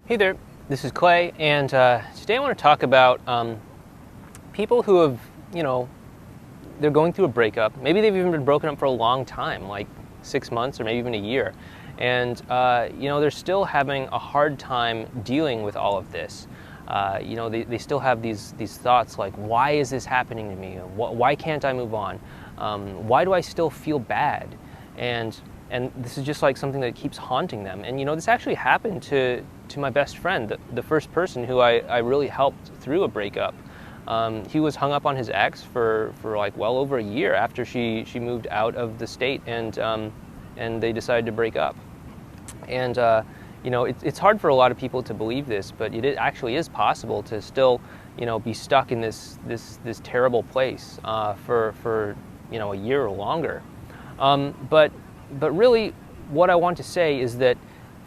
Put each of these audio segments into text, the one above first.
Hey there, this is Clay, and today I want to talk about people who have, they're going through a breakup. Maybe they've even been broken up for a long time, like 6 months or maybe even a year. And, they're still having a hard time dealing with all of this. They still have these thoughts like, why is this happening to me? Why can't I move on? Why do I still feel bad? And this is just like something that keeps haunting them. And this actually happened to my best friend, the first person who I really helped through a breakup. He was hung up on his ex for like well over a year after she moved out of the state, and they decided to break up. And it's hard for a lot of people to believe this, but it actually is possible to still be stuck in this terrible place for a year or longer. But really, what I want to say is that,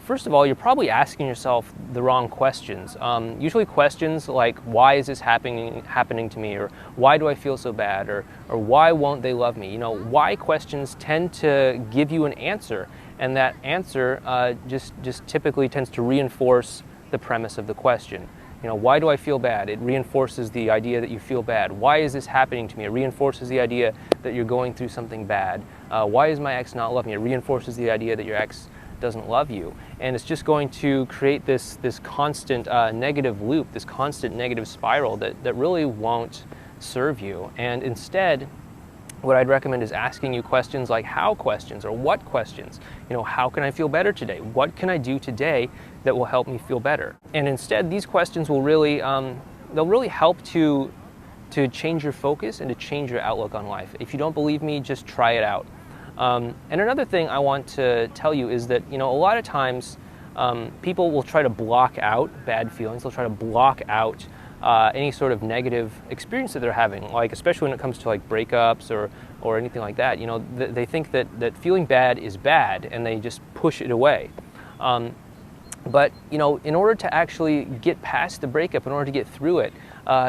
first of all, you're probably asking yourself the wrong questions. Usually questions like, why is this happening to me? Or why do I feel so bad? Or why won't they love me? Why questions tend to give you an answer, and that answer just typically tends to reinforce the premise of the question. Why do I feel bad? It reinforces the idea that you feel bad. Why is this happening to me? It reinforces the idea that you're going through something bad. Why is my ex not loving me? It reinforces the idea that your ex doesn't love you. And it's just going to create this constant negative loop, this constant negative spiral that really won't serve you. And instead, what I'd recommend is asking you questions like how questions or what questions. How can I feel better today? What can I do today that will help me feel better? And instead, these questions will really, they'll really help to change your focus and to change your outlook on life. If you don't believe me, just try it out. And another thing I want to tell you is that, a lot of times people will try to block out bad feelings. They'll try to block out any sort of negative experience that they're having, like especially when it comes to like breakups or anything like that. They think that feeling bad is bad, and they just push it away. But in order to actually get past the breakup, in order to get through it,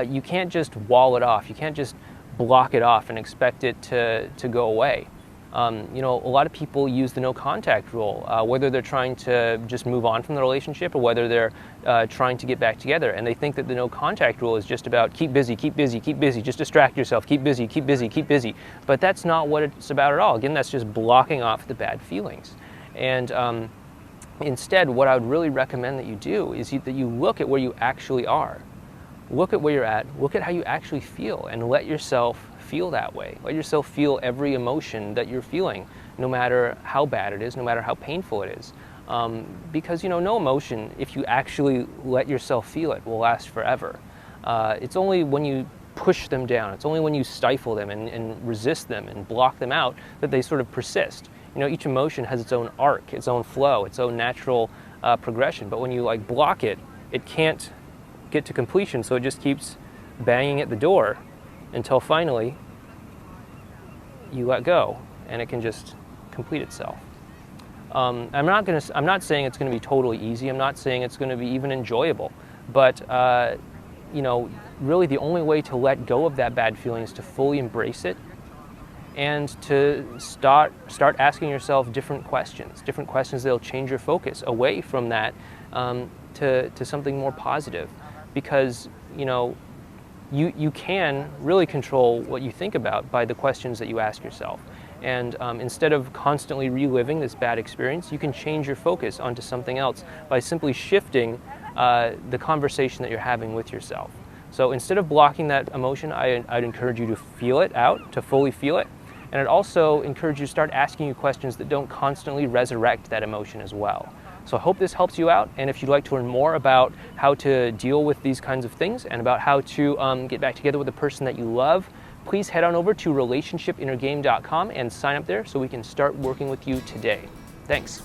you can't just wall it off. You can't just block it off and expect it to go away. A lot of people use the no contact rule, whether they're trying to just move on from the relationship or whether they're trying to get back together. And they think that the no contact rule is just about keep busy, keep busy, keep busy, just distract yourself, keep busy, keep busy, keep busy. But that's not what it's about at all. Again, that's just blocking off the bad feelings. And instead, what I would really recommend that you do is that you look at where you actually are. Look at where you're at, look at how you actually feel, and let yourself feel that way. Let yourself feel every emotion that you're feeling, no matter how bad it is, no matter how painful it is. Because no emotion, if you actually let yourself feel it, will last forever. It's only when you push them down, it's only when you stifle them and resist them and block them out that they sort of persist. Each emotion has its own arc, its own flow, its own natural progression. But when you block it, it can't get to completion, so it just keeps banging at the door until finally you let go and it can just complete itself. I'm not saying it's going to be totally easy. I'm not saying it's going to be even enjoyable. But really the only way to let go of that bad feeling is to fully embrace it and to start asking yourself different questions that'll change your focus away from that to something more positive. Because you can really control what you think about by the questions that you ask yourself. And instead of constantly reliving this bad experience, you can change your focus onto something else by simply shifting the conversation that you're having with yourself. So instead of blocking that emotion, I'd encourage you to feel it out, to fully feel it. And I'd also encourage you to start asking you questions that don't constantly resurrect that emotion as well. So I hope this helps you out, and if you'd like to learn more about how to deal with these kinds of things and about how to get back together with the person that you love, please head on over to relationshipinnergame.com and sign up there so we can start working with you today. Thanks.